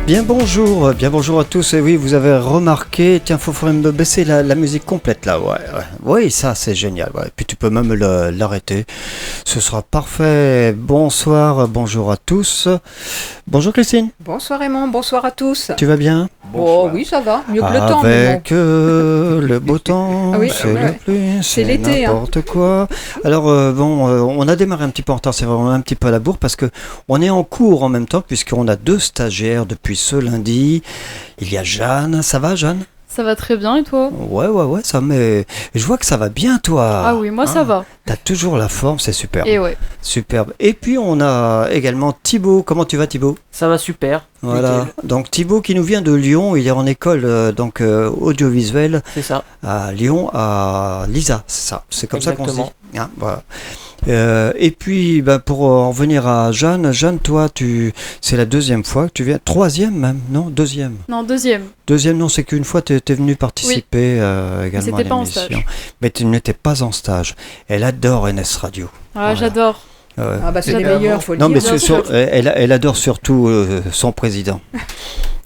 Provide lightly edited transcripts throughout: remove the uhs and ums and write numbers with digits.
Bien bonjour à tous. Et oui, vous avez remarqué, tiens, faut me baisser la musique complète là, ouais. Oui, ça c'est génial. Ouais. Puis tu peux même l'arrêter. Ce sera parfait. Bonsoir, bonjour à tous. Bonjour Christine. Bonsoir Raymond, bonsoir à tous. Tu vas bien? Oh oui, ça va, mieux que le temps. Avec le beau temps, oui, c'est la pluie, c'est l'été, n'importe quoi. Alors on a démarré un petit peu en retard, c'est vraiment un petit peu à la bourre parce que on est en cours en même temps puisqu'on a 2 stagiaires depuis ce lundi. Il y a Jeanne, ça va Jeanne? Ça va très bien et toi? Ouais, ça mais je vois que ça va bien toi. Ah oui, moi ça va. T'as toujours la forme, c'est superbe. Et ouais. Superbe. Et puis on a également Thibaut. Comment tu vas Thibaut? Ça va super. Voilà. Nickel. Donc Thibaut qui nous vient de Lyon, il est en école audiovisuelle. C'est ça. À Lyon, à Lisa, c'est ça. C'est comme Exactement. ça qu'on se dit. Hein, voilà. Et puis pour en revenir à Jeanne, toi c'est la 2e fois que tu viens, 3e même, non 2e. Non, 2e. 2e, non, c'est qu'une fois tu es venu participer également à c'était pas en l'émission. stage. Mais tu n'étais pas en stage. Elle adore NS Radio. Ah, Voilà. J'adore. Ah bah c'est les meilleurs, faut le Non, dire. mais elle adore surtout son président.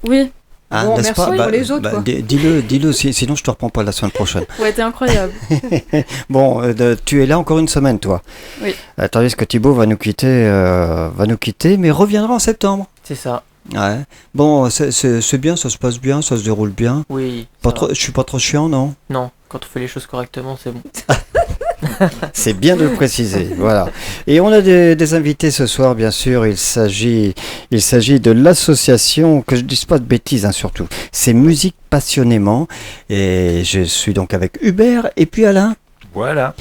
Oui. Hein, Bon, n'est-ce merci pas? pour les autres, quoi. Dis-le, sinon je te reprends pas la semaine prochaine. Ouais, t'es incroyable. Bon, tu es là encore une semaine, toi. Oui. Tandis que Thibaut va nous quitter, mais reviendra en septembre. C'est ça. Ouais. Bon, c'est bien, ça se passe bien, ça se déroule bien. Oui. Je suis pas trop chiant, non? Non, quand on fait les choses correctement, c'est bon. C'est bien de le préciser, voilà. Et on a des invités ce soir, bien sûr. Il s'agit de l'association, que je ne dise pas de bêtises, hein, surtout. C'est Musique Passionnément. Et je suis donc avec Hubert et puis Alain. Voilà.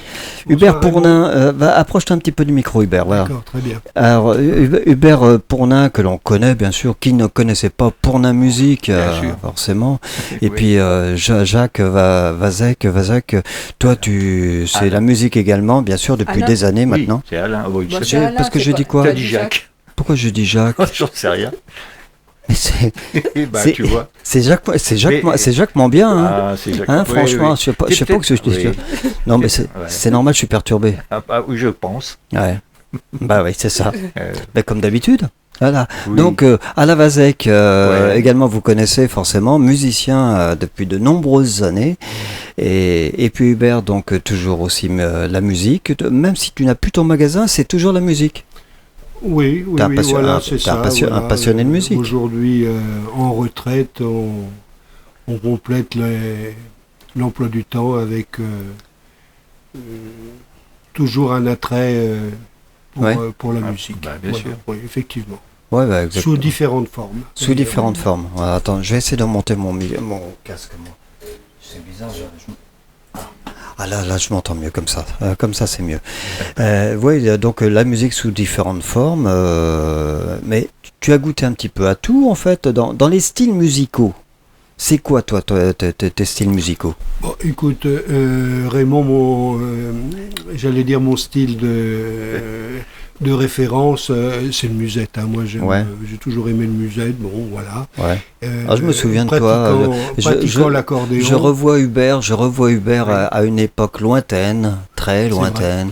Hubert Pournain, approche-toi un petit peu du micro, Hubert. Voilà. D'accord, très bien. Alors, Hubert Pournain, que l'on connaît, bien sûr. Qui ne connaissait pas Pournain Musique, forcément. Et Oui. puis, Jacques Vazek, toi, c'est Alain. la musique également, bien sûr, depuis Alain. des années Oui, maintenant. c'est Alain. Oui, Bah, je c'est sais. Alain, parce que c'est je pas- dis quoi? T'as dit Jacques. Pourquoi je dis Jacques? J'en sais rien. Mais c'est Tu vois. Jacques Mambien, hein. Ah, c'est Jacques. Hein, Oui, franchement, oui. je sais pas que je dis. Oui. Non, mais Ouais. c'est normal, je suis perturbé. Oui, je pense. Ouais. Bah oui, c'est ça. Euh, Comme d'habitude. Voilà. oui. Donc, Alain Vazek, Ouais. également vous connaissez forcément, musicien depuis de nombreuses années. Et puis Hubert, donc toujours aussi la musique. Même si tu n'as plus ton magasin, c'est toujours la musique. Oui, T'es un oui, passion- voilà, un- c'est t'es un ça. passion- un passionné de musique. Aujourd'hui, en retraite, on complète l'emploi du temps avec toujours un attrait pour la musique. Bah, bien sûr. Oui, effectivement. Ouais, bah, exactement. Sous différentes formes. Sous différentes formes. Voilà, attends, je vais essayer de remonter mon casque. Moi. C'est bizarre. Ah là, je m'entends mieux comme ça. Comme ça, c'est mieux. Oui, donc la musique sous différentes formes. Mais tu as goûté un petit peu à tout, en fait, dans les styles musicaux. C'est quoi, toi, tes styles musicaux? Bon, écoute, Raymond, j'allais dire mon style de référence, c'est le musette. Hein. Moi, j'ai toujours aimé le musette. Bon, voilà. Ouais. Je me souviens de toi. Pratiquant l'accordéon. Je revois Hubert à une époque lointaine, très lointaine.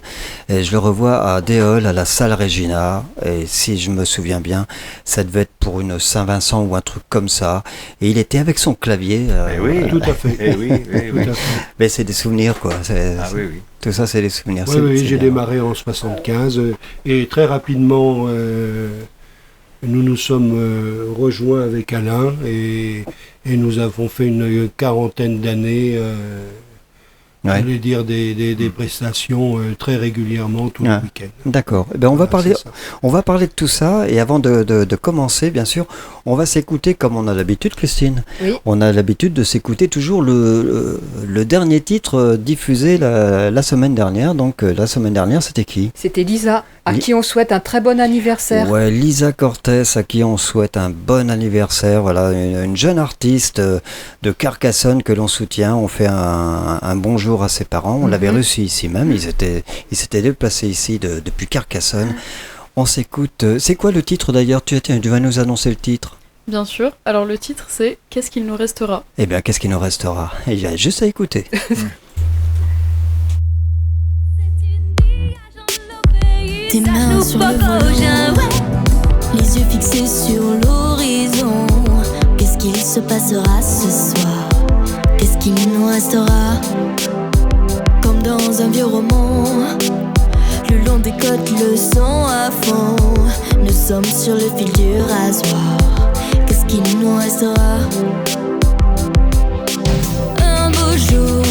Et je le revois à Déol, à la salle Regina. Et si je me souviens bien, ça devait être pour une Saint-Vincent ou un truc comme ça. Et il était avec son clavier. oui, Tout à fait. Eh oui, oui, oui. Tout à fait. Mais c'est des souvenirs, quoi. Ah oui, oui. Tout ça, c'est des souvenirs. Oui, C'est j'ai bien. démarré en 75 et très rapidement, nous nous sommes rejoints avec Alain et nous avons fait une quarantaine d'années, Ouais. je voulais dire des prestations très régulièrement tous les Ah. week-ends. D'accord. Eh ben, on va Voilà, c'est ça. parler de tout ça. Et avant de commencer, bien sûr, on va s'écouter comme on a l'habitude, Christine. Oui. On a l'habitude de s'écouter toujours le dernier titre diffusé la semaine dernière. Donc, la semaine dernière, c'était qui? C'était Lisa, à Li- qui on souhaite un très bon anniversaire. Ouais, Lisa Cortez, à qui on souhaite un bon anniversaire. Voilà, une jeune artiste de Carcassonne que l'on soutient. On fait un bonjour à ses parents. On l'avait reçu ici même. Ils s'étaient déplacés ici depuis Carcassonne. On s'écoute. C'est quoi le titre d'ailleurs? Tu vas nous annoncer le titre. Bien sûr. Alors le titre c'est Qu'est-ce qu'il nous restera? Eh bien, qu'est-ce qu'il nous restera? Il y a juste à écouter. Tes mains sur le volant, les yeux fixés sur l'horizon. qu'il se passera ce soir? Qu'est-ce qu'il nous restera? Comme dans un vieux roman, le long des côtes, le son à fond. Nous sommes sur le fil du rasoir. Qu'est-ce qu'il nous restera? Un beau jour,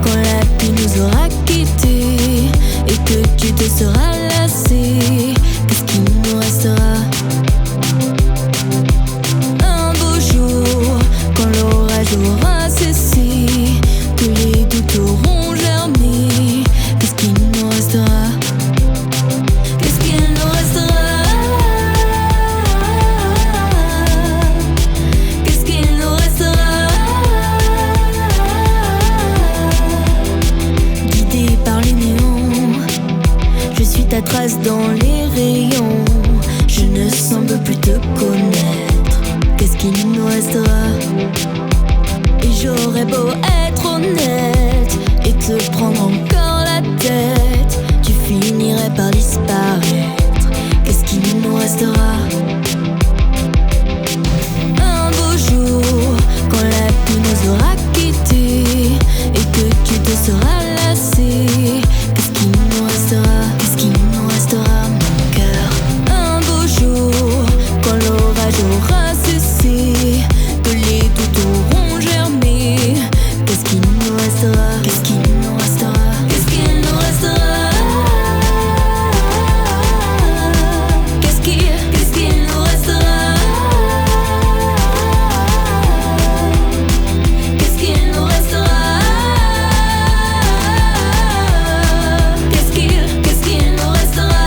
quand la pluie nous aura quittés et que tu te seras lassé, qu'est-ce qu'il nous restera? Un beau jour, quand l'orage aura cessé, que les doutes auront germé, qu'est-ce qu'il nous restera? Qu'est-ce qu'il nous restera? Qu'est-ce qu'il nous restera? Guidé par les néons, je suis ta trace dans les rayons. Je ne semble plus te connaître. Qu'est-ce qu'il nous restera? Et j'aurais beau être honnête et te prendre encore la tête, tu finirais par disparaître. Qu'est-ce qu'il nous restera? Un beau jour, quand la pluie nous aura quittés et que tu te seras lassé, qu'est-ce qu'il nous restera? Qu'est-ce qu'il nous restera, mon cœur? Un beau jour, quand l'orage aura cessé, que les doutes auront germé, qu'est-ce qu'il nous restera? Qu'est-ce qu'il nous restera? Qu'est-ce qu'il nous restera? Qu'est-ce qu'il nous restera? Qu'est-ce qu'il nous restera? Qu'est-ce qu'il nous restera?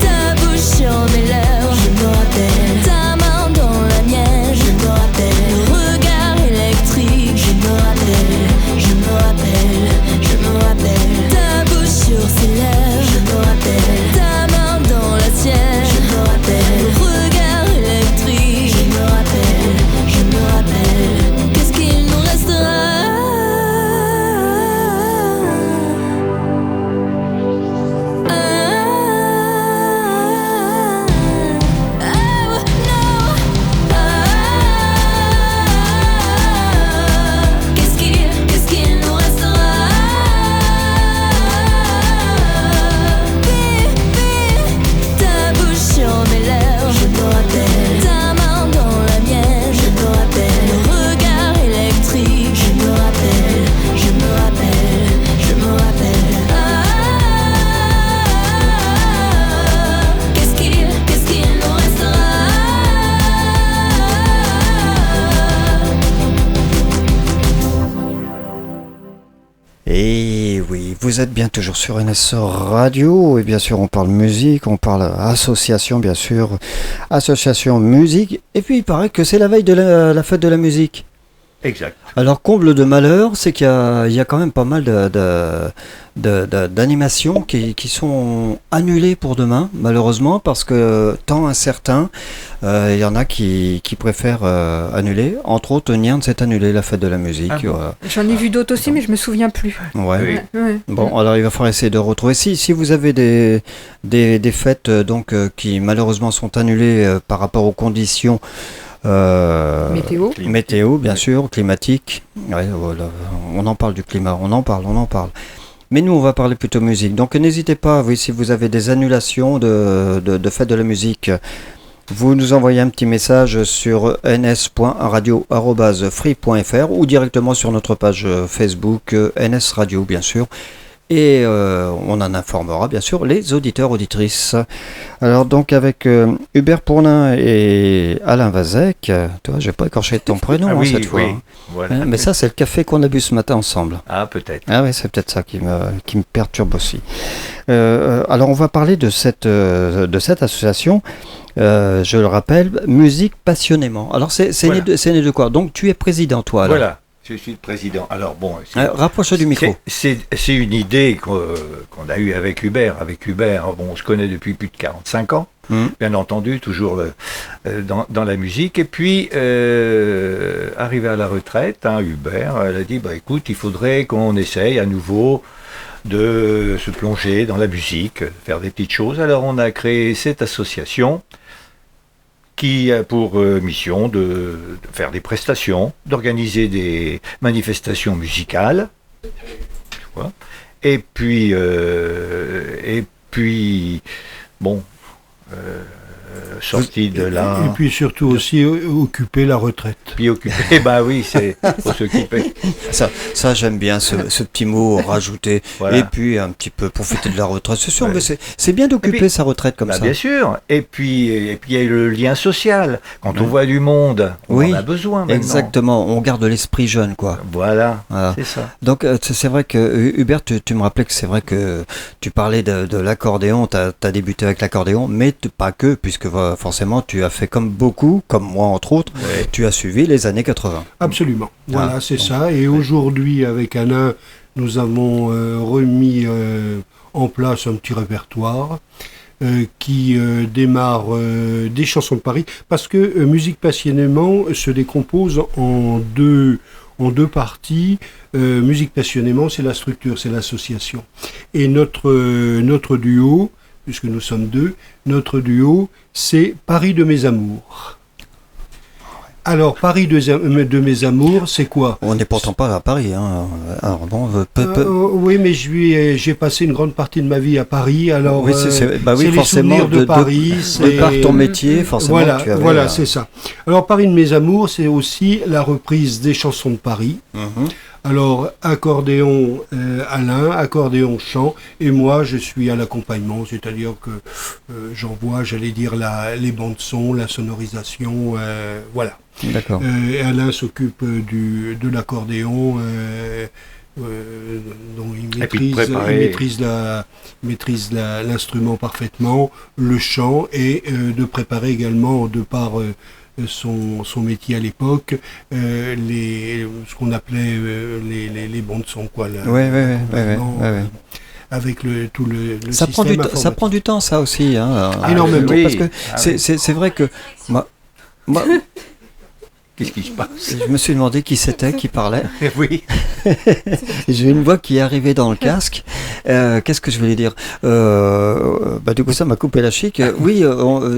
Ta bouche sur mes lèvres, je me rappelle. Ta main dans la mienne, je me rappelle. Le regard électrique, je me rappelle. Je me rappelle, je me rappelle. Ta bouche sur ses lèvres, je me rappelle. Ta main dans la sienne, je me rappelle. Le regard électrique, je me rappelle. Je me rappelle. Qu'est-ce qu'il nous restera? Qu'est-ce qu'il nous restera? Ta bouche sur mes lèvres, je me rappelle. Ta main dans la mienne, je me rappelle. Le regard électrique, je me rappelle. Je me rappelle, je me rappelle. Qu'est-ce qu'il nous restera? Et oui, vous êtes bien toujours sur NS Radio, et bien sûr on parle musique, on parle association bien sûr, association musique, et puis il paraît que c'est la veille de la fête de la musique. Exact. Alors comble de malheur, c'est qu'il y a quand même pas mal d'animations qui sont annulées pour demain, malheureusement, parce que temps incertain, il y en a qui préfèrent annuler. Entre autres, Niern s'est annulé la fête de la musique. Ah bon. J'en ai vu d'autres aussi, mais je me souviens plus. Ouais. Oui. Ouais. Bon, alors il va falloir essayer de retrouver. Si vous avez des fêtes donc qui malheureusement sont annulées par rapport aux conditions météo, bien sûr, climatique. Ouais, voilà. On en parle du climat, on en parle. Mais nous, on va parler plutôt musique. Donc n'hésitez pas, oui, si vous avez des annulations de fêtes de la musique, vous nous envoyez un petit message sur ns.radio@free.fr ou directement sur notre page Facebook NS Radio, bien sûr. Et on en informera bien sûr les auditeurs, auditrices. Alors donc avec Hubert Pourlin et Alain Vazek, toi j'ai pas écorché ton prénom cette fois. Oui. Voilà. Mais ça c'est le café qu'on a bu ce matin ensemble. Ah, peut-être. Ah oui, c'est peut-être ça qui me perturbe aussi. Alors on va parler de cette association, je le rappelle, Musique Passionnément. Alors c'est Voilà. né de quoi? Donc tu es président toi là. Voilà, je suis le président. Alors bon, Rapproche du micro. c'est une idée qu'on a eue avec Hubert. Avec Hubert, bon, on se connaît depuis plus de 45 ans. Bien entendu, toujours dans la musique. Et puis, arrivé à la retraite, Hubert, elle a dit, écoute, il faudrait qu'on essaye à nouveau de se plonger dans la musique, faire des petites choses. Alors on a créé cette association qui a pour mission de faire des prestations, d'organiser des manifestations musicales. Tu vois. Et puis, bon, sorti de là. Et puis surtout aussi occuper la retraite. Puis occuper, bah oui, c'est faut s'occuper. Ça j'aime bien ce petit mot rajouté. Voilà. Et puis un petit peu profiter de la retraite. C'est sûr, Ouais. mais c'est bien d'occuper Et puis, sa retraite comme Bah, ça. bien sûr. Et puis il y a le lien social. Quand on Ouais. voit du monde, on Oui, en a besoin maintenant. Exactement, on garde l'esprit jeune, quoi. Voilà, Voilà. c'est ça. Donc c'est vrai que Hubert, tu me rappelais que c'est vrai que tu parlais de l'accordéon, tu as débuté avec l'accordéon, mais pas que, puisque forcément tu as fait comme beaucoup, comme moi entre autres, Ouais. tu as suivi les années 80. Absolument. Voilà, Ah, c'est bon. ça. Et aujourd'hui, avec Alain, nous avons remis en place un petit répertoire qui démarre des chansons de Paris, parce que Musique Passionnément se décompose en deux parties. Musique Passionnément, c'est la structure, c'est l'association. Et notre duo, puisque nous sommes deux, notre duo, c'est Paris de mes amours. Alors, Paris de mes amours, c'est quoi? On n'est pourtant pas à Paris. Hein. Alors bon, Oui, mais j'ai passé une grande partie de ma vie à Paris, alors oui, bah oui, c'est les forcément, souvenirs de Paris. de par ton métier, forcément, Voilà, tu avais... voilà, c'est ça. Alors, Paris de mes amours, c'est aussi la reprise des chansons de Paris. Mhm. Alors, accordéon Alain, accordéon chant, et moi je suis à l'accompagnement, c'est-à-dire que j'envoie, j'allais dire, les bandes-son, la sonorisation, voilà. D'accord. Et Alain s'occupe de l'accordéon, dont il Et puis de maîtrise, préparer. maîtrise l'instrument parfaitement, le chant, et de préparer également, de par son métier à l'époque, ce qu'on appelait les bandes son, quoi. Ouais. Avec tout le Ça prend système ça prend du temps, ça aussi. Hein, Énormément. oui. Parce que Ah c'est vrai que moi, Qu'est-ce qui se passe? je me suis demandé qui c'était qui parlait. Oui. J'ai une voix qui est arrivée dans le casque. Qu'est-ce que je voulais dire? Du coup, ça m'a coupé la chic. Oui,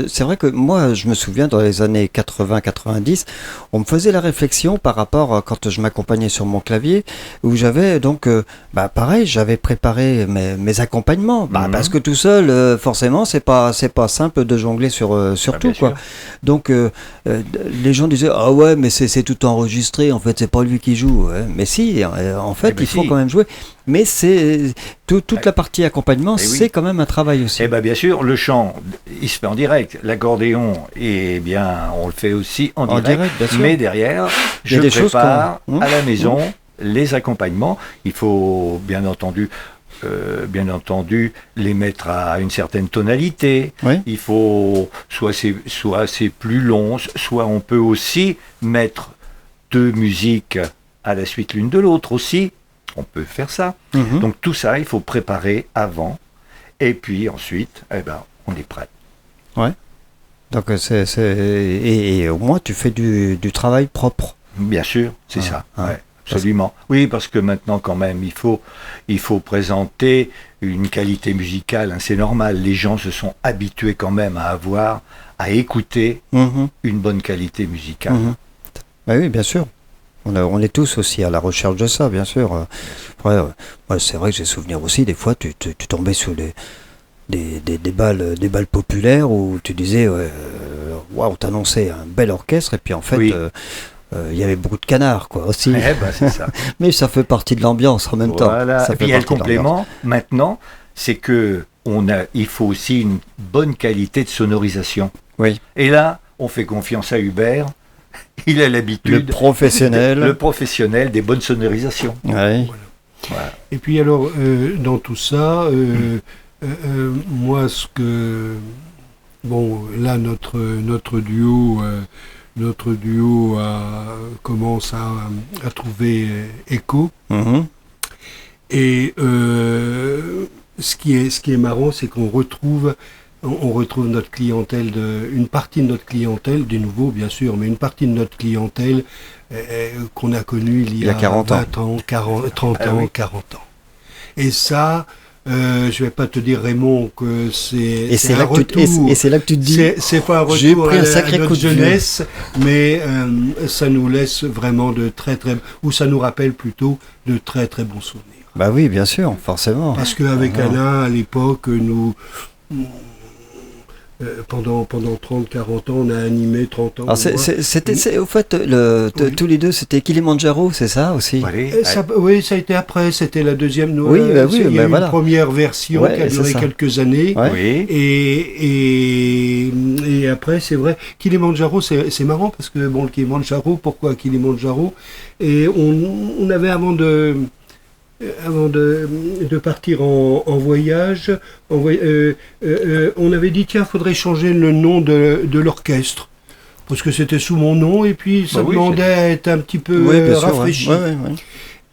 c'est vrai que moi, je me souviens, dans les années 80-90, on me faisait la réflexion par rapport à quand je m'accompagnais sur mon clavier, où j'avais donc, pareil, j'avais préparé mes accompagnements. Parce que tout seul, forcément, c'est pas simple de jongler sur tout, bien quoi. sûr. Donc, les gens disaient, ah ouais, mais c'est tout enregistré, en fait, c'est pas lui qui joue. Ouais. Mais si, en fait, il faut quand même jouer. Mais c'est toute la partie accompagnement, c'est quand même un travail aussi. Eh bien, bien sûr, le chant, il se fait en direct. L'accordéon, eh bien, on le fait aussi en direct. bien sûr. Mais derrière, Il y a je des choses prépare qu'on- à la maison les accompagnements. Il faut, bien entendu, les mettre à une certaine tonalité. Oui. Il faut, soit c'est plus long, soit on peut aussi mettre deux musiques à la suite l'une de l'autre aussi. On peut faire ça. Mhm. Donc tout ça, il faut préparer avant. Et puis ensuite, on est prêt. Donc, et au moins, tu fais du travail propre. Bien sûr, c'est Ah, ça. ah. Ouais, absolument. Oui, parce que maintenant, quand même, il faut présenter une qualité musicale. Hein, c'est normal. Les gens se sont habitués quand même à écouter Mhm. une bonne qualité musicale. Mhm. Bah oui, bien sûr. On est tous aussi à la recherche de ça, bien sûr. Après, moi, c'est vrai que j'ai souvenir aussi, des fois, tu tombais sous des balles populaires où tu disais, waouh, t'annonçais un bel orchestre, et puis en fait, Oui. il y avait beaucoup de canards, quoi, aussi. C'est ça. Mais ça fait partie de l'ambiance en même temps. Voilà. Ça Et puis fait il y a le partie de l'ambiance. complément, maintenant, c'est que il faut aussi une bonne qualité de sonorisation. Oui. Et là, on fait confiance à Hubert. Il a Le l'habitude, professionnel. le professionnel des bonnes sonorisations. Ouais. Voilà. Et puis alors, dans tout ça, moi, là, notre duo commence à trouver écho. Mhm. Et ce qui est marrant, c'est qu'on retrouve notre clientèle, une partie de notre clientèle, des nouveaux bien sûr, mais une partie de notre clientèle qu'on a connue il y a 40 ans. 20 ans, 30 Ah ans, oui. 40 ans. Et ça, je vais pas te dire, Raymond, que Et c'est un là, que tu te- retour. et c'est là que tu te dis, C'est pas un retour j'ai pris un à sacré notre coup de vieux. jeunesse, mais ça nous laisse vraiment de très très, ou ça nous rappelle plutôt de très très bons souvenirs. bah oui, bien sûr, forcément. Parce qu'avec Ah. Alain, à l'époque, nous, pendant 30-40 ans, on a animé 30 ans. Alors au fait, Oui. tous les deux, c'était Kilimandjaro, c'est ça aussi? Allez, Oui, ça a été après, c'était la deuxième. Oui, bah oui, il y a bah eu voilà. une première version Ouais, qui a c'est duré ça. quelques années. Ouais. oui. Et après, c'est vrai, Kilimandjaro, c'est marrant parce que, bon, le Kilimandjaro, pourquoi Kilimandjaro? Et on avait avant de partir en voyage, on avait dit, tiens, faudrait changer le nom de l'orchestre. Parce que c'était sous mon nom et puis ça Bah oui, demandait à être un petit peu Oui, bien sûr, ouais. rafraîchi. Ouais, ouais, ouais.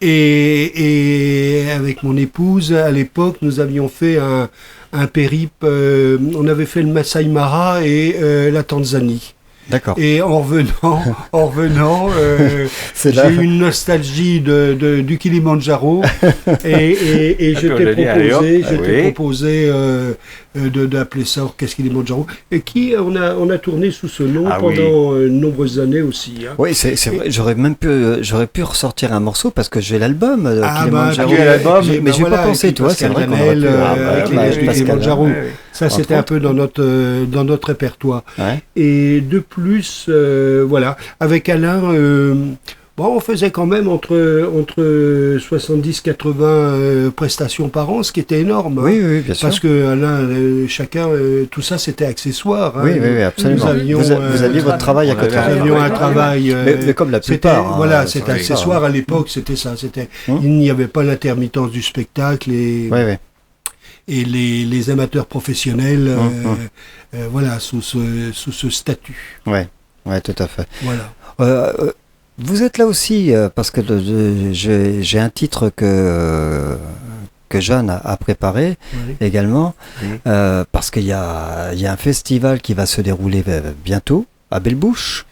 Et avec mon épouse, à l'époque, nous avions fait un périple. On avait fait le Masai Mara et la Tanzanie. D'accord. Et en revenant, C'est j'ai là. eu une nostalgie du Kilimandjaro et je on t'ai l'a dit, allez, hop, proposé d'appeler ça Orchestre Kilimandjaro, et qui on a tourné sous ce nom Ah pendant de nombreuses années aussi. Hein. Oui, c'est vrai. J'aurais pu ressortir un morceau parce que j'ai l'album de Ah, Kilimandjaro. tu as l'album, Mais j'ai pas pensé, toi. C'est vrai qu'on aurait pu. avec bah, l'image du Pascal, Kilimandjaro. Ouais, ouais. Ça, c'était Entre un peu dans notre répertoire. Ouais. Et de plus, voilà, avec Alain, bon, on faisait quand même entre 70-80 prestations par an, ce qui était énorme. hein. Oui, oui, bien sûr. Parce que Alain, chacun, tout ça, c'était accessoire. hein. Oui, oui, oui, absolument. Nous avions, Vous aviez votre travail à on côté. avait Nous avions un travail. Mais comme la c'était, plupart. hein, voilà, c'est c'était comme ça, accessoire hein. à l'époque, c'était ça. Hum. Il n'y avait pas l'intermittence du spectacle et, Ouais, ouais. et les amateurs professionnels, Hum. voilà, sous ce statut. Ouais, tout à fait. Voilà. Vous êtes là aussi parce que j'ai un titre que Jeanne a préparé Oui. également, Oui. parce qu'il y a un festival qui va se dérouler bientôt à Belle-Bouche.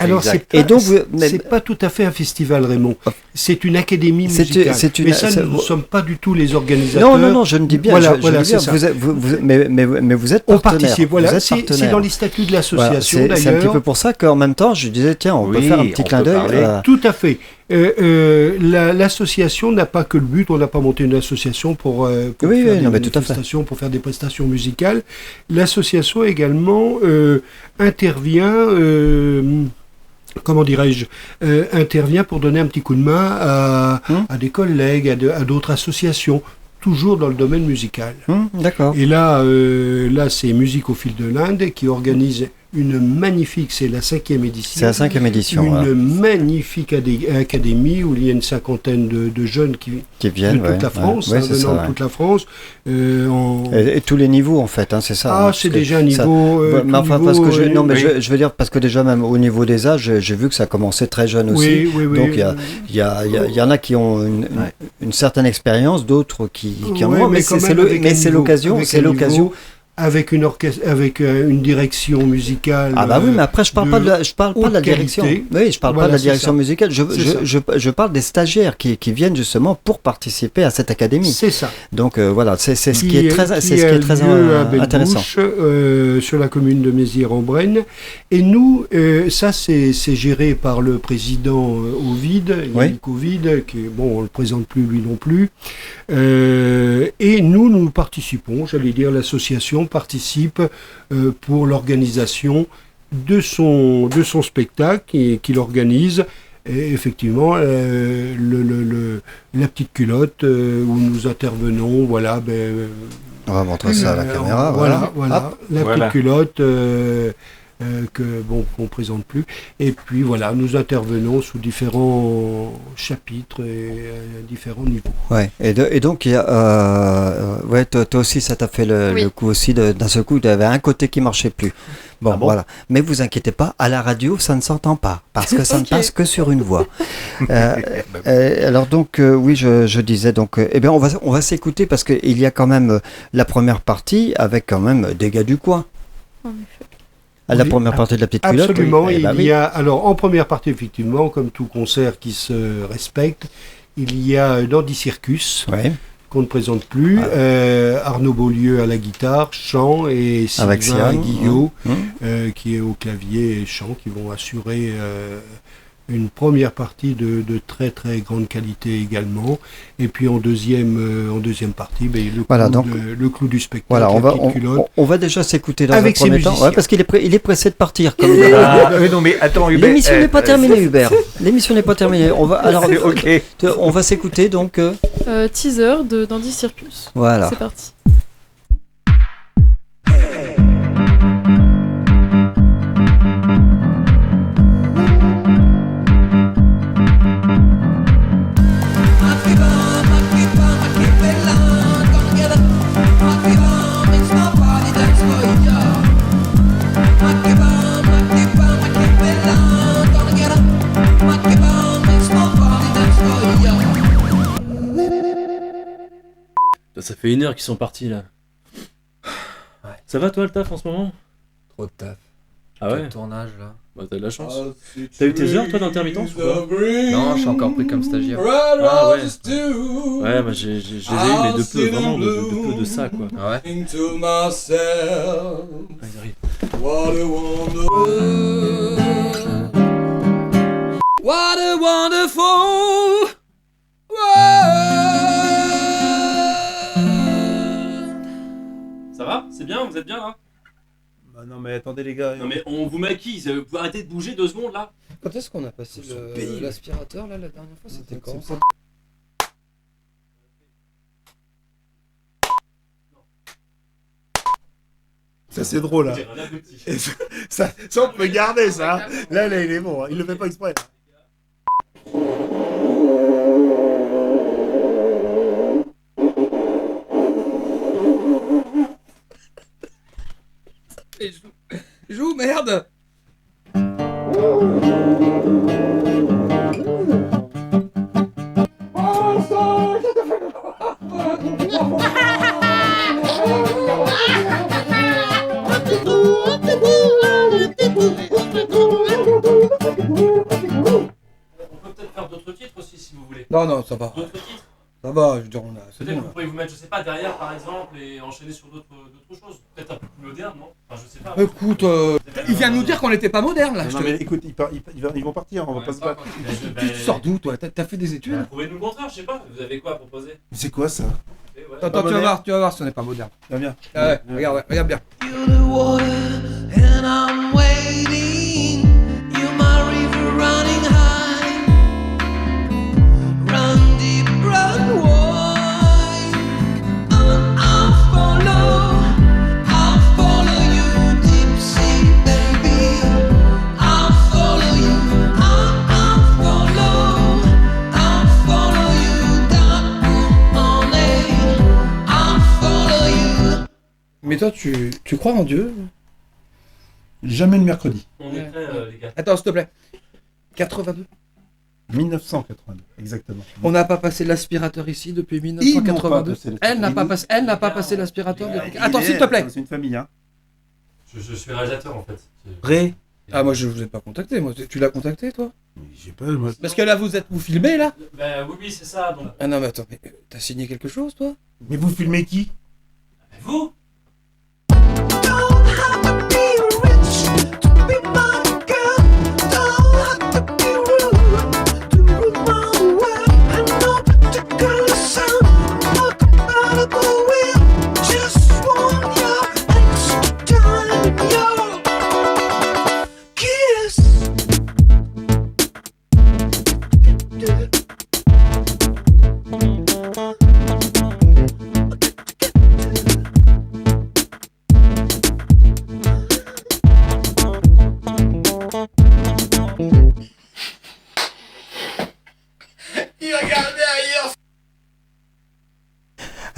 Alors, Exact. c'est pas, Et donc, c'est pas tout à fait un festival, Raymond. C'est une académie C'est- musicale. c'est une- Mais ça, c'est- nous ne sommes pas du tout les organisateurs. Non, je ne dis bien. Voilà, je voilà, dis bien, c'est ça. vous êtes- mais vous êtes On partenaire. participe, Vous voilà. êtes C'est partenaire. dans les statuts de Voilà, l'association, c'est un petit d'ailleurs. peu pour ça qu'en même temps, je disais, tiens, on peut Oui, faire un petit on clin peut d'œil. parler. Tout à fait. L'association n'a pas que le but, on n'a pas monté une association pour, Oui, faire oui, des non, mais tout à fait. manifestations, pour faire des prestations musicales. L'association également intervient, comment dirais-je, intervient pour donner un petit coup de main à des collègues, à d'autres associations, toujours dans le domaine musical. D'accord. Et là, c'est Musique au fil de l'Inde qui organise une magnifique, c'est la 5e édition. C'est la 5e édition Une voilà, magnifique académie où il y a une cinquantaine de jeunes qui de viennent. toute la France, ouais, c'est venant ça, de ouais. toute la France. Et tous les niveaux en fait, hein, c'est ça. hein, Ah, parce c'est que déjà un ça- niveau. Ouais, mais tout enfin, niveau, parce que non, mais oui. je veux dire parce que déjà même au niveau des âges, j'ai vu que ça commençait très jeune aussi. oui, oui. Donc il y en a qui ont une certaine expérience, d'autres qui en Ouais, ont. Mais quand c'est même avec un niveau, l'occasion, avec c'est un l'occasion. niveau, avec une orchestre, avec une direction musicale. Ah bah oui, mais après je parle pas de la haute direction. qualité. Oui, je parle pas Voilà, de la c'est direction ça. musicale. C'est Je parle des stagiaires qui viennent justement pour participer à cette académie. C'est ça. Donc voilà, c'est ce qui est très intéressant. Sur la commune de Mézières-en-Brenne. Et nous, ça c'est géré par le président Ovid, Yannick Ovid, qui bon, on le présente plus lui non plus. Et nous participons, j'allais dire l'association participe pour l'organisation de son spectacle qu'il organise. Et effectivement, la petite culotte où nous intervenons, voilà. On va montrer ça à la caméra. Voilà. Hop. La Voilà. petite culotte qu'on présente plus. Et puis voilà, nous intervenons sous différents chapitres et à différents niveaux. Ouais. Et donc il y a, ouais, toi aussi ça t'a fait Oui. le coup aussi d'un seul coup, tu avais un côté qui marchait plus. Bon, Ah bon voilà. Mais vous inquiétez pas, à la radio ça ne s'entend pas parce que ça ne Ok. passe que sur une voix. Alors donc oui, je disais donc, eh bien on va s'écouter parce que il y a quand même la première partie avec quand même des gars du coin. En effet. La Oui, première partie de la petite culotte. Absolument, oui. Eh ben il oui. y a, alors en première partie, effectivement, comme tout concert qui se respecte, il y a Dandy Circus, Ouais. qu'on ne présente plus. Ah. Arnaud Beaulieu à la guitare, chant, et Avec Sylvain Sian. Guillot, Mmh. qui est au clavier et chant, qui vont assurer une première partie de très très grande qualité également. Et puis en deuxième partie, Voilà, donc- le clou du spectacle, Voilà, la petite culotte. on va déjà s'écouter dans Avec un premier ces temps. musiciens. Ouais, parce qu'il il est pressé de partir. Comme Non mais attends, Hubert. L'émission n'est pas terminée, Hubert. L'émission n'est pas terminée. On va, alors, Ok. on va s'écouter donc. Teaser de Dandy Circus. Voilà. C'est parti. Ça fait 1 heure qu'ils sont partis là. Ça va toi le taf en ce moment? Trop de taf. Ah ouais? Le tournage là. Bah t'as de la chance. T'as eu tes heures toi d'intermittence ou pas? Non, je suis encore pris comme stagiaire. Ah ouais. Ouais, bah je les ai eu mais de peu, vraiment de peu de ça quoi. Ah ouais. Ah, ils arrivent. What a wonderful Ça va? C'est bien? Vous êtes bien là? Bah non mais attendez les gars. Non mais on vous maquille, vous pouvez arrêter de bouger 2 secondes là? Quand est-ce qu'on a passé l'aspirateur là la dernière fois? C'était quand ça? Ça c'est drôle là. Ça on peut garder ça. Là il est bon, il le fait pas exprès. Joue merde. On peut peut-être faire d'autres titres aussi si vous voulez. Non, ça va. D'autres titres? Ça va, je veux dire, on a. C'est Peut-être bon que vous là. pourriez vous mettre, je sais pas, derrière par exemple et enchaîner sur d'autres choses. Peut-être un peu plus moderne, non? Enfin, je sais pas. Écoute, il vient de nous dire qu'on n'était pas moderne là. Non mais écoute, ils vont partir, on va pas se battre. Tu sors d'où toi? T'as fait des études? Prouvez-nous le contraire, je sais pas. Vous avez quoi à proposer? C'est quoi ça? Eh ouais. Attends, tu vas voir si on n'est pas moderne. Viens. Ah ouais, regarde bien. And I'm waiting. You're my river running high. Run deep, run wide. I'll follow you deep sea, baby. I'll follow you. I'll follow you down on I'll follow you. Mais toi, tu crois en Dieu? Jamais le mercredi. On est prêts, les gars. Attends, s'il te plaît. 82. 1982, exactement. On n'a pas passé l'aspirateur ici depuis Ils n'ont 1982. pas passé l'aspirateur. Elle n'a pas passé l'aspirateur depuis. Attends, s'il te plaît. C'est une famille, hein. Je suis réalisateur en fait. Ré. Ah, moi je vous ai pas contacté. Moi, tu l'as contacté toi? J'ai pas. Moi... Parce que là, vous filmez là? Bah oui, c'est ça. Donc. Ah non, mais attends, mais t'as signé quelque chose toi? Mais vous filmez qui? Bah, vous? Don't have to be rich to be my girl. Don't have to be rude to rule my world. And no particular sound, no compatible will. Just want your extra time and your kiss.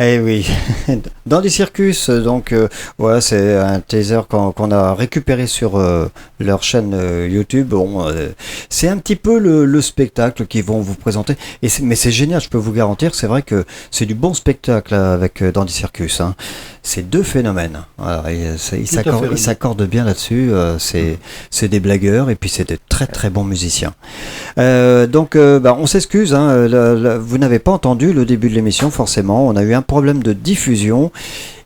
Eh oui, dans du circus, donc voilà, c'est un teaser qu'on a récupéré sur leur chaîne YouTube. Bon, c'est un petit peu le spectacle qu'ils vont vous présenter. Mais c'est génial, je peux vous garantir, c'est vrai que c'est du bon spectacle avec Dandy Circus. Hein. C'est deux phénomènes. Voilà, ils s'accordent bien là-dessus. C'est des blagueurs et puis c'est de très très très bon musicien. Donc on s'excuse, hein, vous n'avez pas entendu le début de l'émission forcément, on a eu un problème de diffusion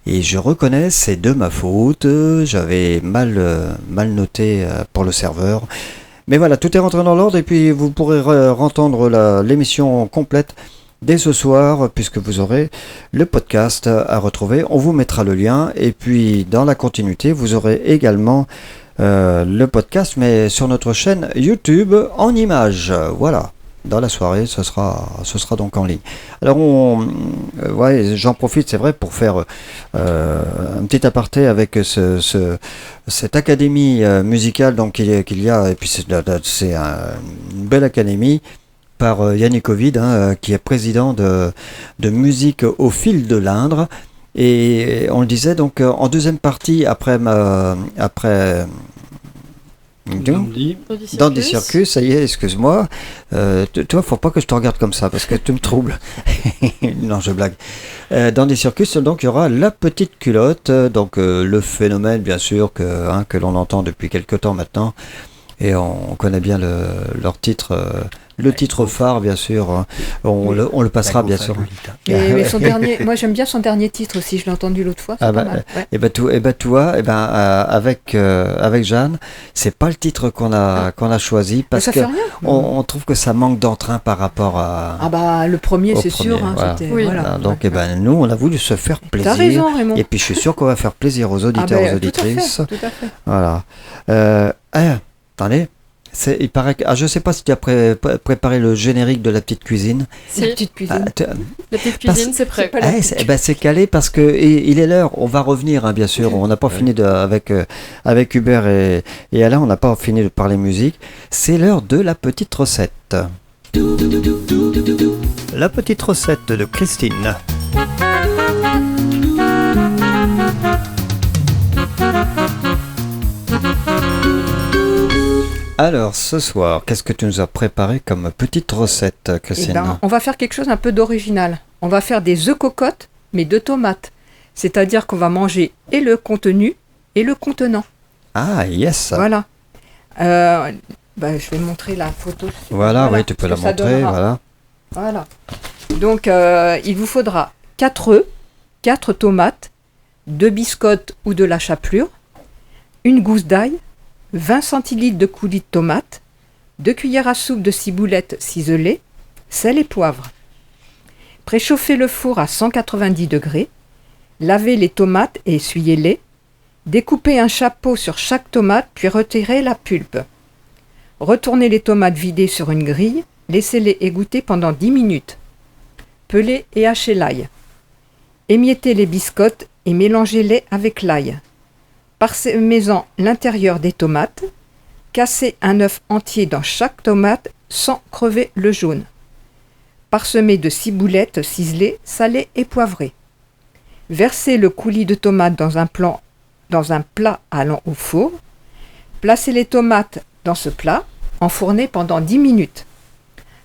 et je reconnais c'est de ma faute, j'avais mal noté pour le serveur. Mais voilà, tout est rentré dans l'ordre et puis vous pourrez entendre l'émission complète dès ce soir, puisque vous aurez le podcast à retrouver. On vous mettra le lien et puis dans la continuité, vous aurez également le podcast, mais sur notre chaîne YouTube en images. Voilà, dans la soirée, ce sera donc en ligne. Alors, j'en profite, c'est vrai, pour faire un petit aparté avec cette académie musicale donc, qu'il y a, et puis c'est une belle académie par Yannick Ovid, qui est président de Musique au fil de l'Indre. Et on le disait donc en deuxième partie après Dandy Circus, ça y est, excuse-moi. Toi, faut pas que je te regarde comme ça parce que tu me troubles. Non, je blague. Dandy Circus, donc il y aura la petite culotte, donc le phénomène bien sûr que l'on entend depuis quelque temps maintenant. Et on connaît bien leur titre, le titre phare bien sûr. On le passera bien sûr. Mais son dernier, moi j'aime bien son dernier titre aussi. Je l'ai entendu l'autre fois. C'est pas mal. Ouais. Avec Jeanne, c'est pas le titre qu'on a choisi parce que on trouve que ça manque d'entrain par rapport à. Ah bah le premier c'est sûr. Voilà. C'était, oui. Voilà. Donc nous on a voulu se faire plaisir. T'as raison, Raymond. Et puis je suis sûr qu'on va faire plaisir aux auditeurs, aux auditrices. Tout à fait. Voilà. Attendez, il paraît que... je ne sais pas si tu as préparé le générique de la petite cuisine. La petite cuisine. La petite cuisine, c'est prêt. C'est calé parce que il est l'heure. On va revenir, bien sûr. On n'a pas fini avec Hubert et Alain. On n'a pas fini de parler musique. C'est l'heure de la petite recette. La petite recette de Christine. Alors, ce soir, qu'est-ce que tu nous as préparé comme petite recette, Christine ? On va faire quelque chose un peu d'original. On va faire des œufs cocottes, mais de tomates. C'est-à-dire qu'on va manger et le contenu et le contenant. Ah, yes. Voilà. Je vais montrer la photo. Voilà, oui, tu peux la montrer, voilà. Voilà. Donc, il vous faudra 4 œufs, 4 tomates, 2 biscottes ou de la chapelure, une gousse d'ail, 20 centilitres de coulis de tomates, 2 cuillères à soupe de ciboulette ciselée, sel et poivre. Préchauffez le four à 190 degrés, lavez les tomates et essuyez-les, découpez un chapeau sur chaque tomate puis retirez la pulpe. Retournez les tomates vidées sur une grille, laissez-les égoutter pendant 10 minutes. Pelez et hachez l'ail. Émiettez les biscottes et mélangez-les avec l'ail. Parsemez-en l'intérieur des tomates, cassez un œuf entier dans chaque tomate sans crever le jaune. Parsemez de ciboulette ciselée, salée et poivrée. Versez le coulis de tomates dans un plat allant au four. Placez les tomates dans ce plat, enfournez pendant 10 minutes.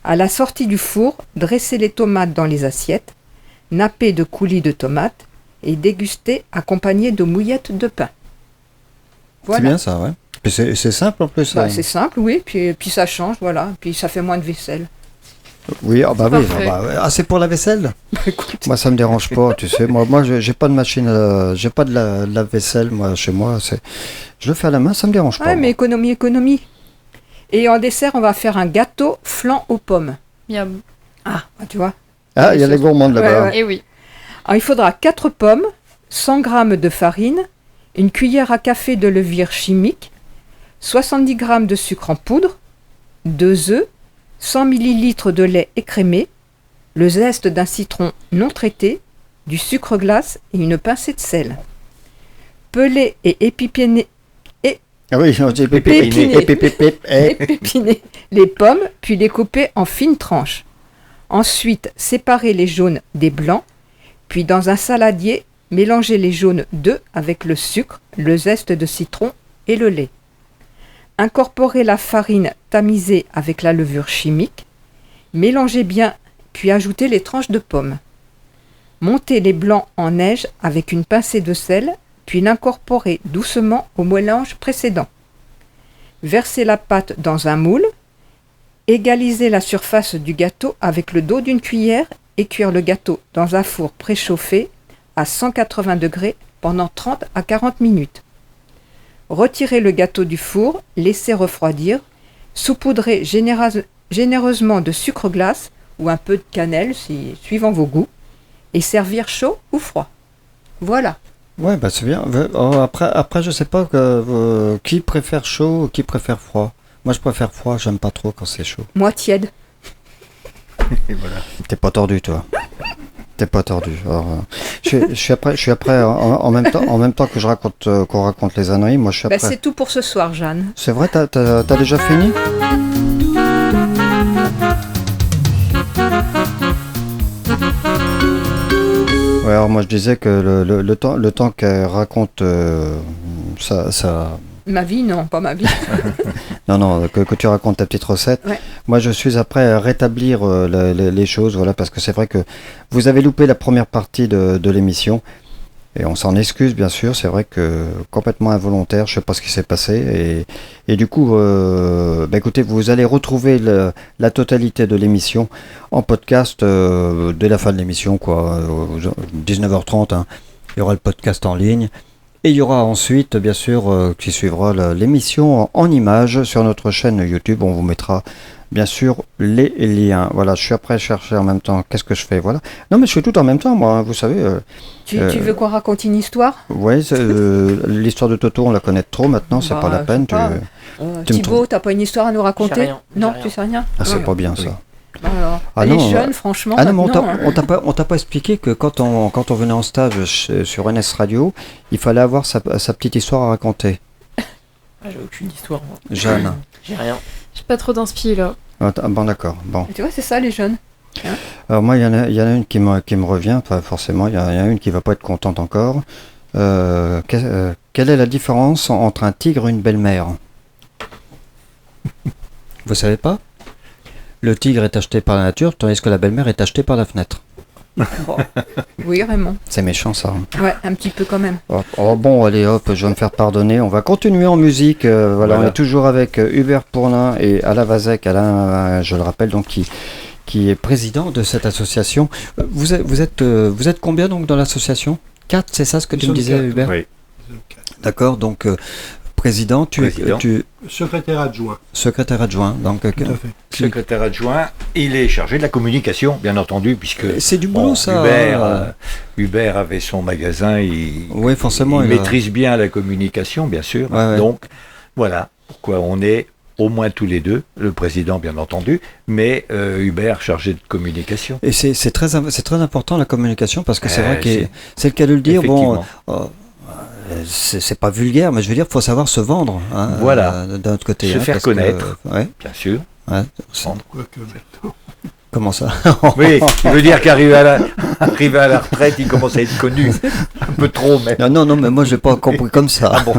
À la sortie du four, dressez les tomates dans les assiettes, nappez de coulis de tomates et dégustez accompagné de mouillettes de pain. Voilà. C'est bien ça, ouais. Puis c'est simple en plus. C'est simple, oui. Puis ça change, voilà. Puis ça fait moins de vaisselle. Oui, c'est pour la vaisselle. Écoute. Moi, ça me dérange pas, tu sais. Moi, j'ai pas de machine, j'ai pas de la vaisselle, moi, chez moi. Je le fais à la main, ça me dérange pas. Ouais, mais économie. Et en dessert, on va faire un gâteau flan aux pommes. Miam. Ah, tu vois. Ah, il y a les gourmandes là-bas. Ouais. Et oui. Alors, il faudra 4 pommes, 100 g de farine, une cuillère à café de levure chimique, 70 g de sucre en poudre, 2 œufs, 100 ml de lait écrémé, le zeste d'un citron non traité, du sucre glace et une pincée de sel. Peler et épipiner les pommes, puis les couper en fines tranches. Ensuite, séparer les jaunes des blancs, puis dans un saladier, mélanger les jaunes d'œufs avec le sucre, le zeste de citron et le lait. Incorporez la farine tamisée avec la levure chimique, mélangez bien, puis ajoutez les tranches de pommes. Montez les blancs en neige avec une pincée de sel, puis l'incorporez doucement au mélange précédent. Versez la pâte dans un moule. Égalisez la surface du gâteau avec le dos d'une cuillère et cuire le gâteau dans un four préchauffé à 180 degrés pendant 30 à 40 minutes. Retirez le gâteau du four, laissez refroidir, saupoudrez généreusement de sucre glace ou un peu de cannelle, suivant vos goûts, et servir chaud ou froid. Voilà. Ouais, bah c'est bien. Après, je sais pas qui préfère chaud ou qui préfère froid. Moi, je préfère froid, j'aime pas trop quand c'est chaud. Moi, tiède. Et voilà. T'es pas tordu, toi. T'es pas tordu. Alors, je suis après en même temps que qu'on raconte les âneries, moi je suis après. C'est tout pour ce soir, Jeanne. C'est vrai, t'as déjà fini? Ouais, alors moi je disais que le temps qu'elle raconte ça... Ma vie, non, pas ma vie. non, que tu racontes ta petite recette. Ouais. Moi, je suis après à rétablir les choses, voilà, parce que c'est vrai que vous avez loupé la première partie de l'émission, et on s'en excuse, bien sûr. C'est vrai que complètement involontaire, je sais pas ce qui s'est passé, et du coup, écoutez, vous allez retrouver la totalité de l'émission en podcast dès la fin de l'émission, quoi, 19h30. Hein. Il y aura le podcast en ligne. Et il y aura ensuite, bien sûr, qui suivra l'émission en images sur notre chaîne YouTube. On vous mettra, bien sûr, les liens. Voilà, je suis après chercher en même temps. Qu'est-ce que je fais? Voilà. Non, mais je fais tout en même temps, moi, hein, vous savez. Tu veux qu'on raconte une histoire? Oui, l'histoire de Toto, on la connaît trop maintenant, c'est pas la peine. Thibaut, t'as pas une histoire à nous raconter? Non, tu sais rien. Ah, c'est pas bien ça. Alors, les jeunes, franchement. Ah non, mais on t'a pas expliqué que quand on venait en stage sur NS Radio, il fallait avoir sa petite histoire à raconter. J'ai aucune histoire, moi. Jeanne. J'ai rien. J'ai pas trop d'inspi là. Bon, d'accord. Bon. Tu vois, c'est ça, les jeunes. Hein? Alors moi, il y en a une qui me revient, pas forcément. Il y en a une qui va pas être contente encore. Quelle est la différence entre un tigre et une belle-mère? Vous savez pas? Le tigre est acheté par la nature, tandis que la belle-mère est achetée par la fenêtre. Oui, vraiment. C'est méchant, ça. Ouais, un petit peu quand même. Bon, allez, hop, je vais me faire pardonner. On va continuer en musique. Voilà, on est toujours avec Hubert Pourlin et Alain Vazek. Alain, je le rappelle, donc, qui est président de cette association. Vous êtes combien, donc, dans l'association? 4, c'est ça ce que tu me disais, 4, Hubert? Oui. D'accord, donc... Président, secrétaire adjoint. Secrétaire adjoint, donc. Tout à fait. Secrétaire adjoint, il est chargé de la communication, bien entendu, puisque. C'est du boulot, ça. Hubert avait son magasin, oui, forcément, il maîtrise bien la communication, bien sûr. Ouais. Donc, voilà pourquoi on est au moins tous les deux, le président, bien entendu, mais Hubert chargé de communication. Et c'est très important la communication, parce que c'est vrai que c'est le cas de le dire. Bon. C'est pas vulgaire, mais je veux dire, il faut savoir se vendre. Hein, voilà. D'un autre côté. Se faire connaître. Ouais. Bien sûr. Ouais. Quoique maintenant. Comment ça? Oui, je veux dire qu'arrivé à la retraite, il commence à être connu. Un peu trop, mais... Non, mais moi, je n'ai pas compris comme ça. Ah bon.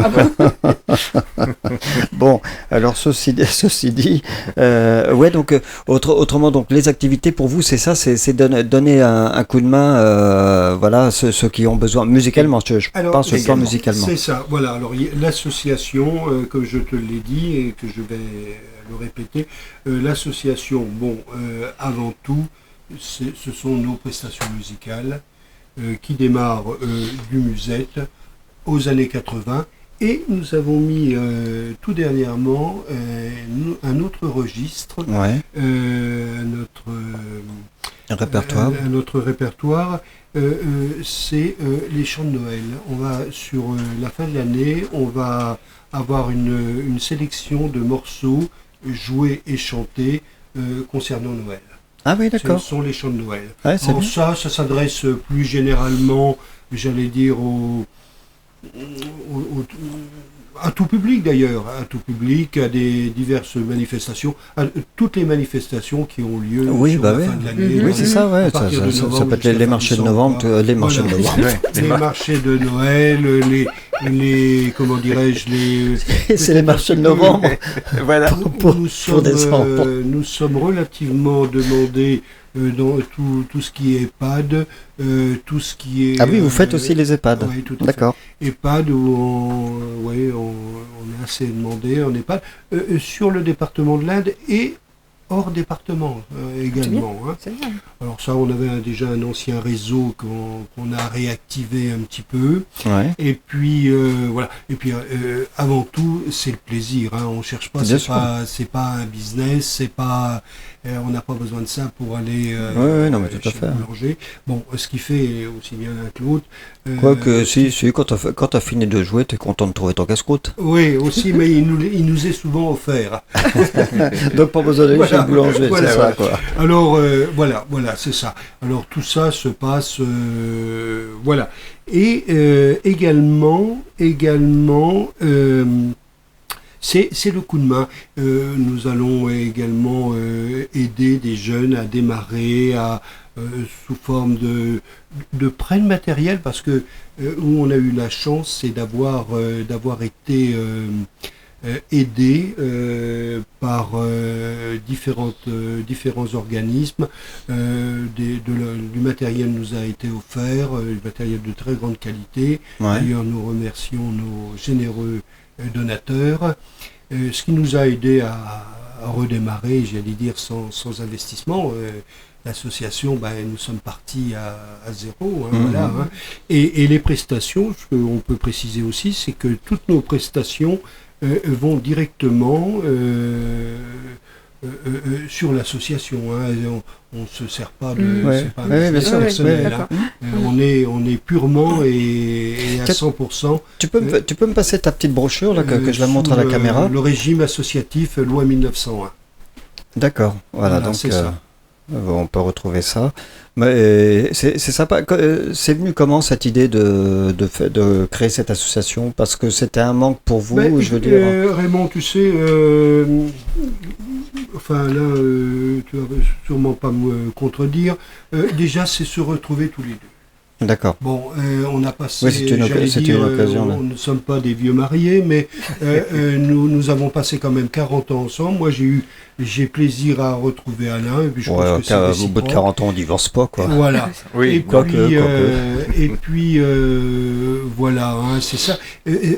Bon, alors, ceci dit, ouais, donc, autrement, donc, les activités pour vous, c'est ça, c'est donner un coup de main, voilà, ceux qui ont besoin, musicalement, je pense sur le plan musicalement. C'est ça, voilà, alors, l'association, comme je te l'ai dit, et que je vais le répéter, l'association, avant tout, ce sont nos prestations musicales qui démarrent du musette aux années 80, et nous avons mis tout dernièrement un autre registre, notre répertoire, c'est les chants de Noël. On va sur la fin de l'année, on va avoir une sélection de morceaux joués et chantés concernant Noël. Ah oui, d'accord. Ce sont les chants de Noël. Ouais, alors ça s'adresse plus généralement, j'allais dire, à tout public d'ailleurs, à tout public, à des diverses manifestations, à toutes les manifestations qui ont lieu sur la fin de l'année. Oui, c'est ça, ouais. Ça peut être les marchés de novembre, les marchés de novembre. Les marchés de Noël, les comment dirais-je, c'est les marchés de novembre. Voilà. Nous sommes relativement demandés dans tout ce qui est EHPAD, tout ce qui est... Ah oui, vous faites aussi les EHPAD. Oui, tout à D'accord. fait. EHPAD où on est assez demandé en EHPAD, sur le département de l'Inde et hors département également. Hein. C'est bien. Alors ça, on avait déjà un ancien réseau qu'on a réactivé un petit peu. Ouais. Et puis voilà. Et puis avant tout, c'est le plaisir. Hein. On cherche pas. C'est pas un business. C'est pas. On n'a pas besoin de ça pour aller non, mais tout à chez fait. le boulanger. Bon, ce qui fait aussi bien l'un que l'autre. Quoique, si, quand t'as fini de jouer, t'es content de trouver ton casse-croûte. Oui, aussi, mais il nous est souvent offert. Donc pas besoin d'aller chez le boulanger, voilà, c'est ça, quoi. Alors, voilà, c'est ça. Alors, tout ça se passe, voilà. Et également, c'est le coup de main. Nous allons également aider des jeunes à démarrer sous forme de prêt de matériel, parce que où on a eu la chance, c'est d'avoir été aidé par différents organismes. Du matériel nous a été offert, du matériel de très grande qualité. Ouais. D'ailleurs, nous remercions nos généreux donateurs, ce qui nous a aidé à redémarrer, j'allais dire, sans investissement. L'association, nous sommes partis à zéro. Hein, voilà, hein. Et les prestations, ce qu'on peut préciser aussi, c'est que toutes nos prestations vont directement sur l'association. Hein. On ne se sert pas de... c'est pas un business personnel. Hein. On est purement et à 100%. Tu peux me passer ta petite brochure là, que je la montre à la caméra. Le régime associatif, loi 1901. D'accord, voilà donc c'est ça. On peut retrouver ça. Mais c'est sympa. C'est venu comment cette idée de créer cette association? Parce que c'était un manque pour vous, je veux dire. Raymond, tu sais, enfin là, tu vas sûrement pas me contredire. Déjà, c'est se retrouver tous les deux. D'accord. Bon, on a passé, oui, c'était une occasion. On ne sommes pas des vieux mariés, mais nous avons passé quand même 40 ans ensemble. Moi, j'ai plaisir à retrouver Alain. Et puis je pense que c'est au bout de 40 ans, on divorce pas, quoi. Voilà. Oui, et puis voilà, hein, c'est ça.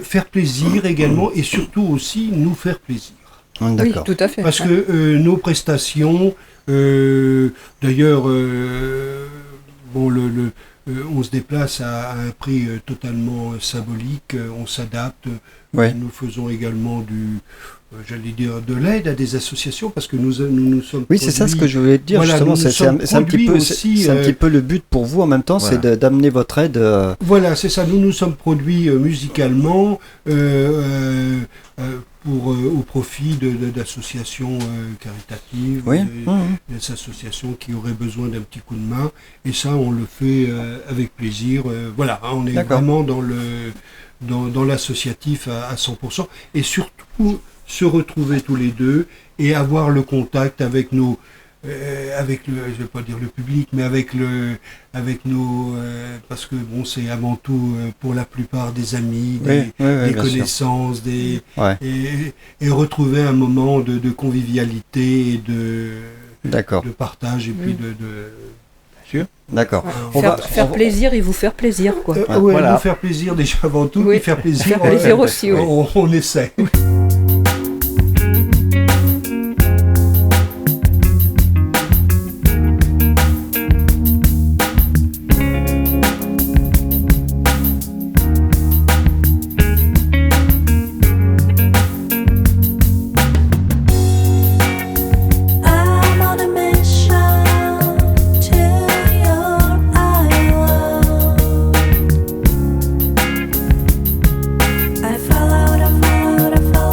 Faire plaisir également, et surtout aussi nous faire plaisir. Oui, tout à fait. Parce que nos prestations, d'ailleurs, bon, on se déplace à un prix totalement symbolique, on s'adapte. Ouais. Nous faisons également j'allais dire, de l'aide à des associations, parce que nous sommes... Oui, c'est ça ce que je voulais te dire, voilà, justement, c'est un petit peu le but pour vous, en même temps, voilà. c'est d'amener votre aide... Voilà, c'est ça, nous sommes produits musicalement au profit d'associations caritatives, des associations qui auraient besoin d'un petit coup de main, et ça, on le fait avec plaisir. Voilà, hein, on est vraiment dans l'associatif à 100%, et surtout se retrouver tous les deux et avoir le contact avec nos avec je vais pas dire le public, mais avec nos parce que bon, c'est avant tout pour la plupart des amis, des connaissances, et retrouver un moment de convivialité et de partage, et puis D'accord. Faire plaisir et vous faire plaisir, quoi. Nous faire plaisir déjà avant tout, et faire plaisir. Faire plaisir aussi, oui. On essaie. I follow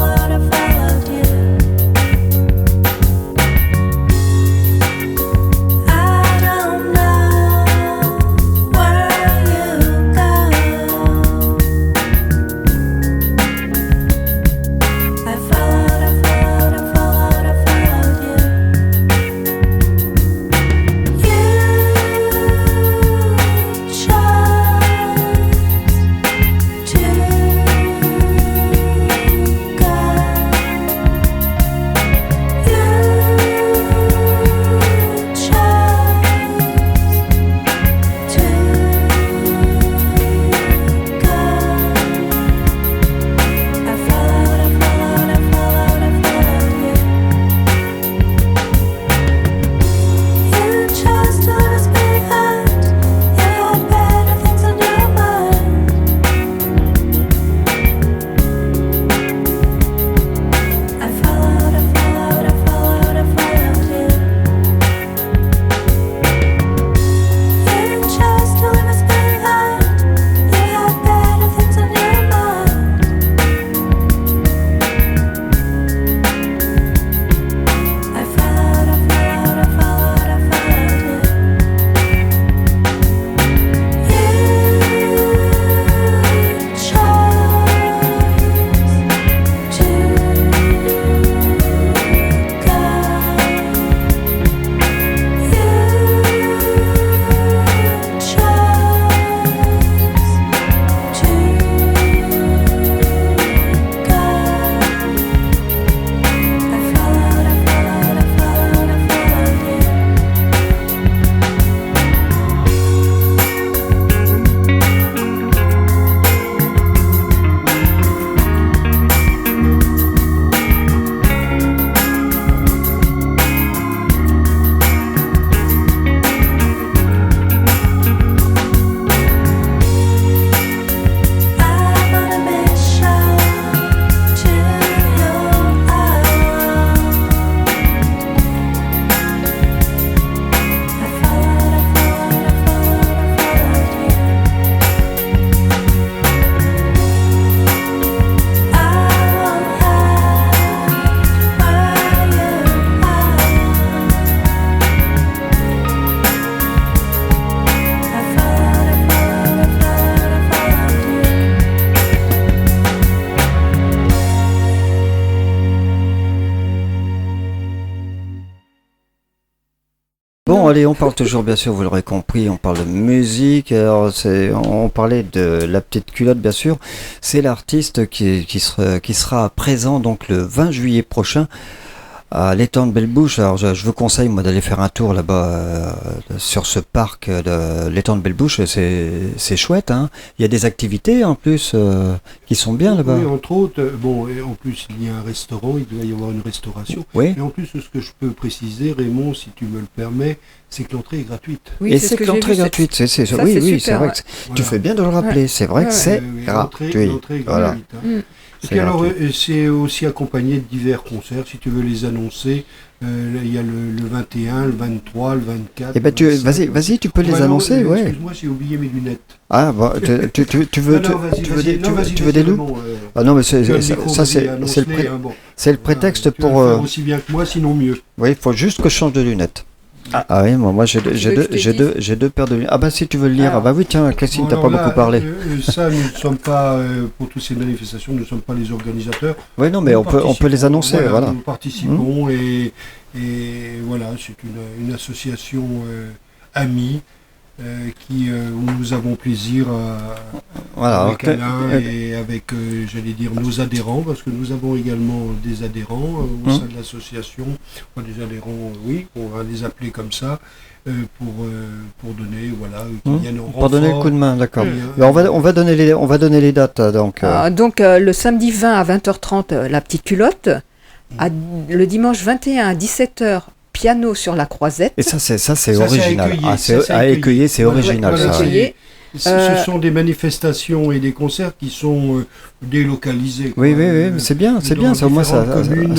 Bon, allez, on parle toujours, bien sûr, vous l'aurez compris, on parle de musique. Alors, on parlait de La Petite Culotte, bien sûr. C'est l'artiste qui sera présent donc le 20 juillet prochain à l'étang de Belle-Bouche. Alors, je vous conseille, moi, d'aller faire un tour là-bas sur ce parc de l'étang de Belle-Bouche. C'est chouette, hein. Il y a des activités en plus qui sont bien là-bas. Oui, entre autres. Bon, et en plus, il y a un restaurant, il doit y avoir une restauration. Oui. Et en plus, ce que je peux préciser, Raymond, si tu me le permets, c'est que l'entrée est gratuite. Oui, Et c'est ce c'est que que j'ai l'entrée vu, gratuite. Ça, Oui, c'est oui, c'est super, vrai ouais. que tu Voilà. fais bien de le rappeler. C'est vrai que c'est gratuit. L'entrée est Voilà. gratuite. hein. Mm. Et C'est puis alors, gratuit. c'est aussi accompagné de divers concerts, si tu veux les annoncer. Il y a le 21, le 23, le 24. Eh ben, le 25. vas-y, tu peux les Ouais, non, annoncer, ouais. Excuse-moi, j'ai oublié mes lunettes. Ah, bon, tu veux, Non, vas-y, tu veux vas-y, des, non, vas-y, tu veux des vas-y, loups? Raymond, Ah non, mais tu as le ça, micro, ça, vas-y, annonce-les, hein, bon. c'est le prétexte Voilà, tu vas pour. le faire aussi bien que moi, sinon mieux. Oui, il faut juste que je change de lunettes. Ah oui, moi j'ai veux que je te j'ai deux paires de lunettes. Ah bah si tu veux le lire, Alors. ah bah oui, tiens, Christine, Bon, t'as pas alors là, beaucoup parlé. Ça, nous ne sommes pas, pour toutes ces manifestations, nous ne sommes pas les organisateurs. Oui, non, mais Nous on peut les participons, annoncer, voilà. Nous participons et voilà, c'est une association amie où nous avons plaisir Voilà. avec alors, Alain et avec, j'allais dire, nos adhérents, parce que nous avons également des adhérents au sein de l'association, enfin, des adhérents, oui, on va les appeler comme ça, pour donner, voilà, qui viennent en pour donner le coup de main, d'accord. Et, Mais on va donner les dates, donc. Donc le samedi 20 à 20h30, La Petite Culotte. Le dimanche 21 à 17h, Piano sur la Croisette. Et ça c'est c'est original. accueilli, Ah, ça, c'est à accueillir, c'est Voilà, original voilà, ça. c'est- Accueillir. Ce sont des manifestations et des concerts qui sont délocalisés. Oui, quoi, oui, oui, mais c'est bien, dans ça au moins ça. différentes communes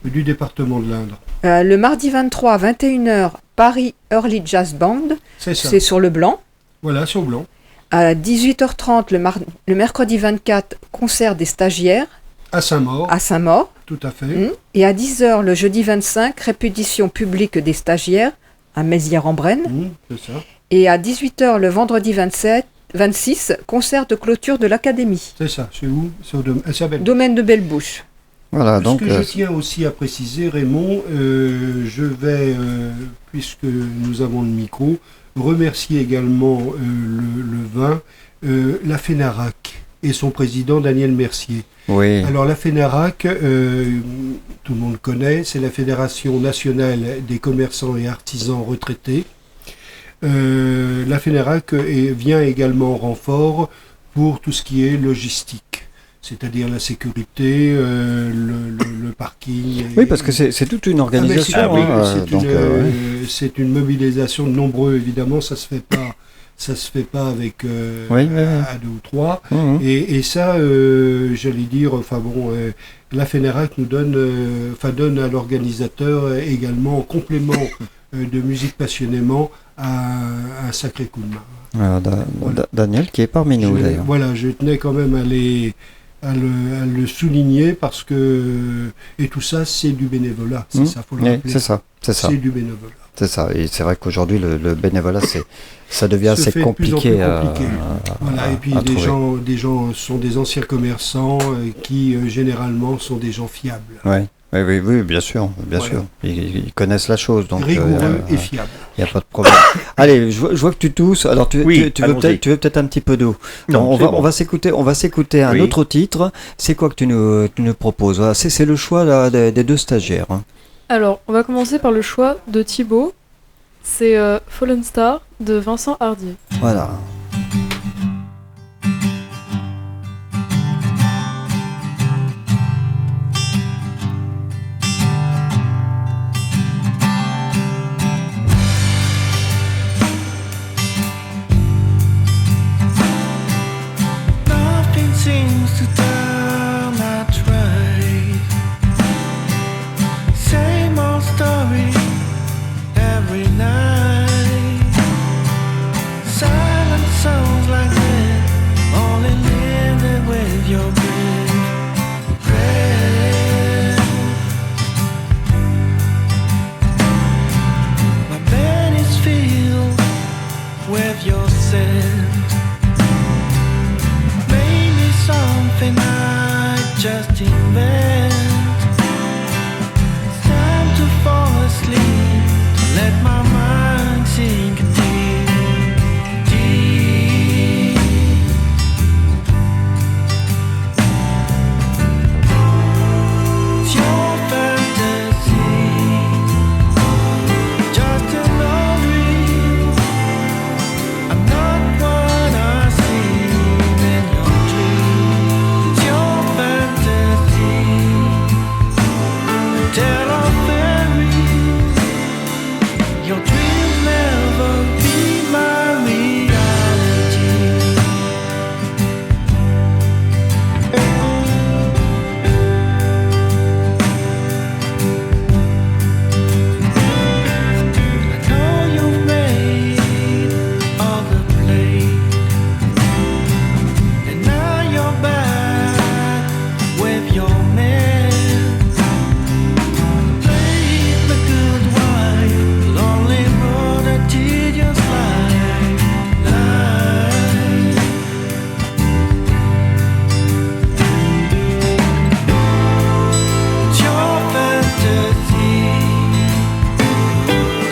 Mhm. du département de l'Indre. Le mardi 23 à 21h, Paris Early Jazz Band. C'est ça. C'est sur le Blanc. Voilà, sur blanc. À 18h30, le mercredi 24, concert des stagiaires À Saint-Maur, à Saint-Maur. tout à fait. Et à 10h, le jeudi 25, répétition publique des stagiaires à Mézières-en-Brenne. C'est ça. Et à 18h, le vendredi 26, concert de clôture de l'Académie. C'est ça. C'est où? C'est à Belle-Bouche. Domaine de Belle-Bouche. Voilà, Ce donc. que je tiens aussi à préciser, Raymond, je vais, puisque nous avons le micro, remercier également le 20, la FENARAC et son président Daniel Mercier. Oui. Alors la FENARAC, tout le monde connaît, c'est la Fédération nationale des commerçants et artisans retraités. La FENARAC vient également en renfort pour tout ce qui est logistique, c'est-à-dire la sécurité, le parking. Oui, parce que c'est toute une organisation. Ah, mais hein, donc, ouais. c'est une mobilisation de nombreux, évidemment, ça se fait pas avec Oui, oui, oui. à deux ou trois. Mhm. Et ça, j'allais dire, enfin bon, la FENARAC nous donne à l'organisateur également, en complément de musique passionnément, un sacré coup de main. Voilà, Voilà. Daniel qui est parmi nous d'ailleurs. Voilà, je tenais quand même à le souligner parce que et tout ça c'est du bénévolat, c'est ça, faut le Oui, rappeler. c'est ça. C'est du bénévolat. C'est ça. Et c'est vrai qu'aujourd'hui le bénévolat ça devient Se assez fait de plus en compliqué. plus compliqué. Voilà, et puis à des trouver. gens sont des anciens commerçants qui généralement sont des gens fiables. Ouais. Oui, bien sûr, Voilà. sûr. Ils connaissent la chose, donc Rigoureux et fiables. il n'y a pas de problème. Allez, je vois que tu tousses. Alors tu veux peut-être un petit peu d'eau. Non, On va s'écouter un Oui. autre titre. C'est quoi que tu nous proposes? Voilà, c'est le choix là, des deux stagiaires. Hein. Alors, on va commencer par le choix de Thibaut. C'est Fallen Star de Vincent Hardier. Voilà. Nothing seems to turn out right. Same old story every night. Silence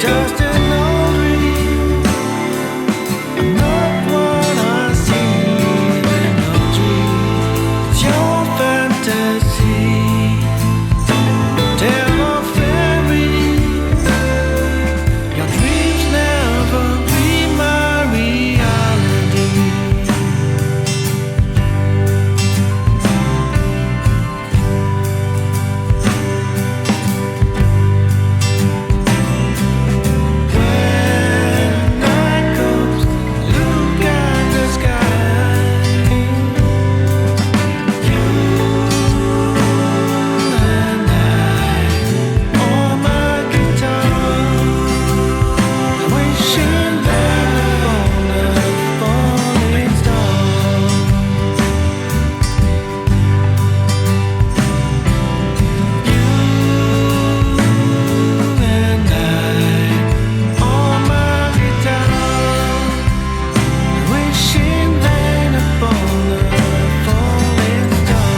just an old dream. Not what I see in a dream. It's your fantasy. Tale of fairy. Your dreams never be my reality. When night comes, look at the sky. You and I on my guitar, wishing down upon a falling star. You and I on my guitar, wishing down upon a falling star.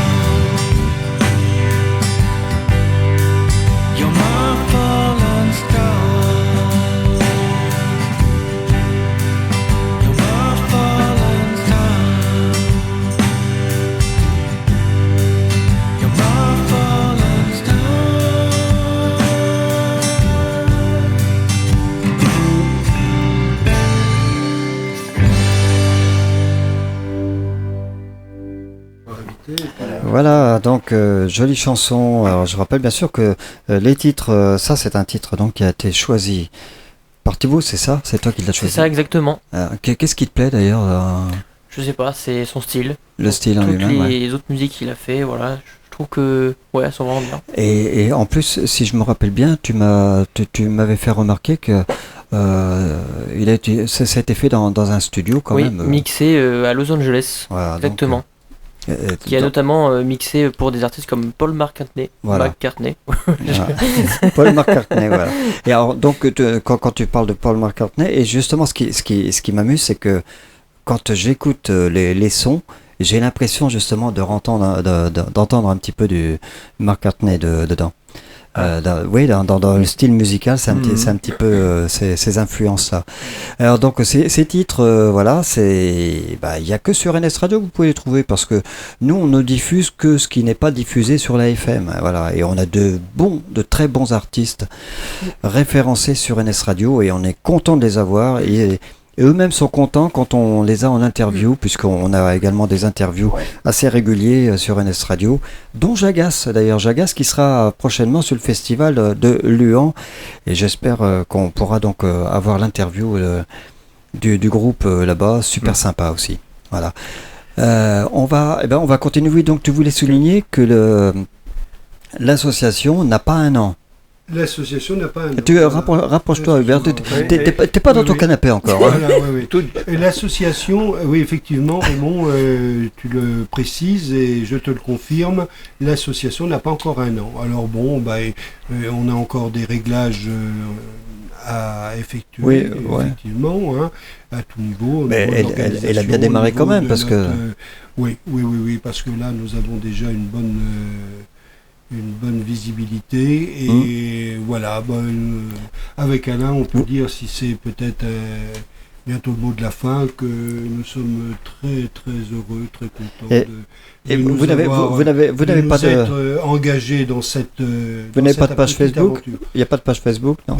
You're my fallen star. You're my fallen star. You're my fallen star. Voilà, donc jolie chanson. Alors je rappelle bien sûr que les titres, ça c'est un titre donc qui a été choisi par Thibaut, c'est ça? C'est toi qui l'as C'est choisi? ça exactement. Qu'est-ce qui te plaît d'ailleurs Je sais pas, c'est son style. le style en Toutes lui-même? les Ouais. autres musiques qu'il a fait, voilà, je trouve que ouais, elles sont vraiment bien. Et en plus, si je me rappelle bien, tu m'avais fait remarquer que ça a été fait dans un studio quand Oui, même. mixé à Los Angeles, Voilà, donc, exactement. Qui a notamment mixé pour des artistes comme Paul McCartney. Voilà. McCartney. Voilà. Paul McCartney, voilà. Et alors, donc, quand tu parles de Paul McCartney, et justement, ce qui m'amuse, c'est que quand j'écoute les sons, j'ai l'impression justement d'entendre un petit peu du McCartney dedans. Oui, dans le style musical, c'est un petit peu ces influences-là. Alors donc ces titres, voilà, il y a que sur NS Radio que vous pouvez les trouver parce que nous on ne diffuse que ce qui n'est pas diffusé sur la FM, voilà, et on a de très bons artistes référencés sur NS Radio et on est content de les avoir et eux-mêmes sont contents quand on les a en interview, puisqu'on a également des interviews assez réguliers sur NS Radio, dont Jagas, d'ailleurs Jagas qui sera prochainement sur le festival de Luan, et j'espère qu'on pourra donc avoir l'interview du groupe là-bas, super sympa aussi. Voilà. On va continuer. Oui, donc tu voulais souligner que l'association n'a pas un an. L'association n'a pas un nom. Tu rapproche-toi, Hubert. T'es pas dans ton canapé encore. Voilà, Et l'association, oui, effectivement, Raymond, tu le précises et je te le confirme, l'association n'a pas encore un an. Alors bon, on a encore des réglages à effectuer, effectivement, hein, à tout niveau. Mais elle a bien démarré quand même, parce que... Oui, parce que là, nous avons déjà une bonne visibilité et voilà, avec Alain on peut dire, si c'est peut-être bientôt le mot de la fin, que nous sommes très très heureux, très contents de vous n'avez pas être engagés dans cette vous n'avez pas de page Facebook? Il n'y a pas de page Facebook, non?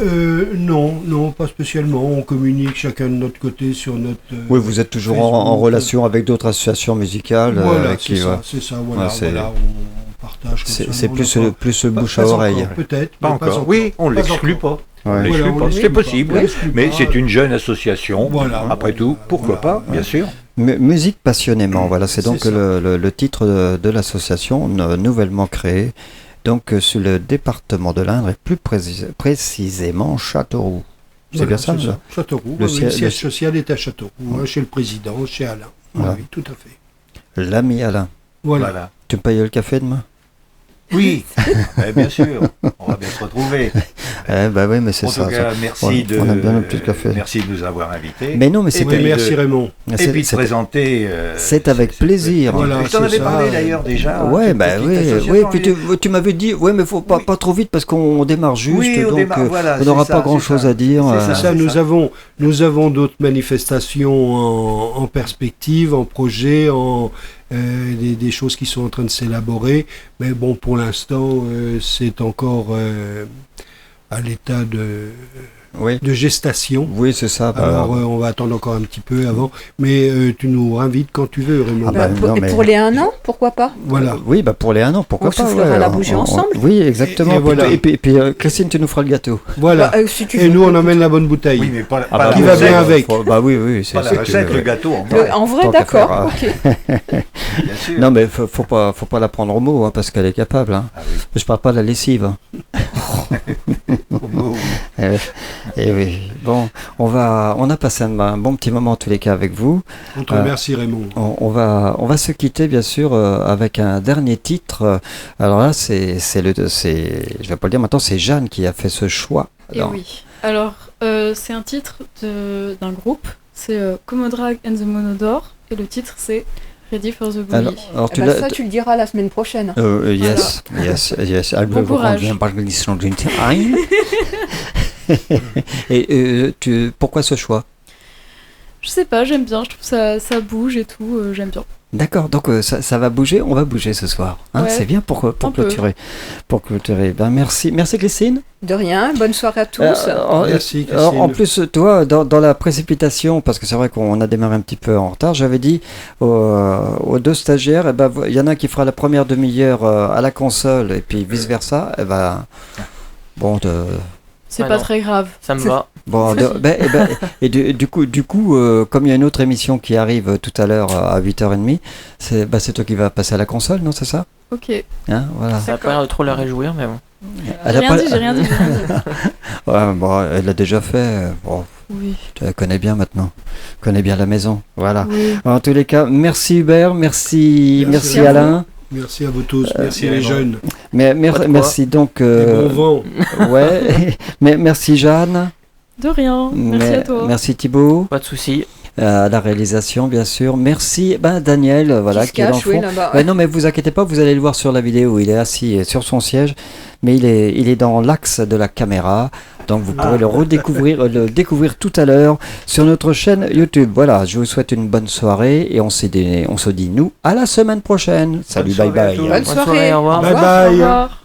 Non, pas spécialement. On communique chacun de notre côté sur notre oui, vous êtes toujours en relation avec d'autres associations musicales. Voilà, c'est ça, on partage. C'est plus bouche à oreille. Peut-être. Pas encore. Oui, on ne l'exclut pas. C'est possible, mais c'est une jeune association. Voilà, après tout, pourquoi pas, bien sûr. Musique passionnément, voilà, c'est donc le titre de l'association nouvellement créée, donc sur le département de l'Indre et plus précisément Châteauroux. C'est bien ça, Châteauroux. Le siège social est à Châteauroux, chez le président, chez Alain. Voilà. Oui, tout à fait. L'ami Alain. Voilà. Tu me payes le café demain? Oui, bien sûr, on va bien se retrouver. Bah oui, mais c'est En ça. tout cas, ça. merci On aime bien le petit café. merci de nous avoir invités. Mais non, mais Et c'était. puis merci de- Raymond. Et puis de présenter. C'est avec plaisir. Voilà, Tu t'en c'est avais ça. parlé d'ailleurs déjà. Ouais, une bah petite oui, association, oui. Puis les- tu m'avais dit, ouais, mais faut pas trop vite parce qu'on démarre juste, Oui, on donc démarre, voilà, on n'aura c'est pas ça, grand c'est chose ça. à dire. C'est C'est ça, nous avons d'autres manifestations en perspective, en projet, des choses qui sont en train de s'élaborer. Mais bon, pour l'instant, c'est encore à l'état Oui. de gestation. Oui, c'est ça. bah, Alors, on va attendre encore un petit peu avant. Mais tu nous invites quand tu veux, Raymond. Ah bah, non, Et mais- pour les 1 an, pourquoi pas? Voilà. Oui, bah pour les 1 an, pourquoi On pas. soufflera la bougie ensemble. Oui, exactement. Et voilà. Et puis, Christine, tu nous feras le gâteau. Voilà. Si tu Et veux. nous, on emmène la bonne bouteille. Oui, mais pas, Ah pas bah, la qui va recette, bien avec. Bah oui, c'est Pas la c'est recette, que- le gâteau en vrai. En vrai, Tant qu'à d'accord. faire, Ok. Bien sûr. Non, mais faut pas la prendre au mot, hein, parce qu'elle est capable. Hein. Ah oui. Je parle pas de la lessive. Hein. Et oui. Bon, on a passé un bon petit moment en tous les cas avec vous. On te remercie, Raymond. On va se quitter bien sûr avec un dernier titre. Alors là, je vais pas le dire maintenant, c'est Jeanne qui a fait ce choix. Et oui. Alors, c'est un titre d'un groupe. C'est Comodrag and the Monodore. Et le titre, c'est Ready for the Bully. Alors Eh ben, ça, tu le diras la semaine prochaine. yes. Bon courage. Et pourquoi ce choix? Je sais pas, j'aime bien. Je trouve ça bouge et tout. J'aime bien. D'accord, donc ça va bouger, on va bouger ce soir. Hein, Ouais, c'est bien pour un peu. clôturer. Pour clôturer. Ben, merci Christine. De rien. Bonne soirée à tous. Merci, Christine. En plus, toi, dans la précipitation, parce que c'est vrai qu'on a démarré un petit peu en retard, j'avais dit aux deux stagiaires, eh ben, il y en a un qui fera la première demi-heure à la console et puis vice-versa. Eh ben, bon, C'est Ah pas non. très grave. Ça me va. bon, et du coup, comme il y a une autre émission qui arrive tout à l'heure à 8h30, c'est toi qui vas passer à la console, non, c'est ça? Ok. Hein, voilà. Ça a pas l'air de trop la réjouir, mais bon. Elle J'ai a rien pas- dit, j'ai rien dit. Ouais, bon, elle l'a déjà fait. Bon, Oui. tu la connais bien maintenant. Tu connais bien la maison. Voilà. Oui. En tous les cas, merci Hubert, merci Merci à Alain. Merci à vous tous. Merci les jeunes. Mais, Pas de quoi. merci donc. Et bon vent. Ouais. Mais merci Jeanne. De rien. Merci à toi. Merci Thibaut. Pas de soucis. À la réalisation, bien sûr. Merci Daniel, voilà, qui est dans le fond. Ouais, non, mais vous inquiétez pas, vous allez le voir sur la vidéo. Il est assis sur son siège, mais il est dans l'axe de la caméra. Donc vous pourrez le découvrir tout à l'heure sur notre chaîne YouTube. Voilà, je vous souhaite une bonne soirée et on se dit nous à la semaine prochaine. Salut, Bonne bye soirée à bye. tous. Bonne soirée. Au revoir. Bye Au bye. revoir.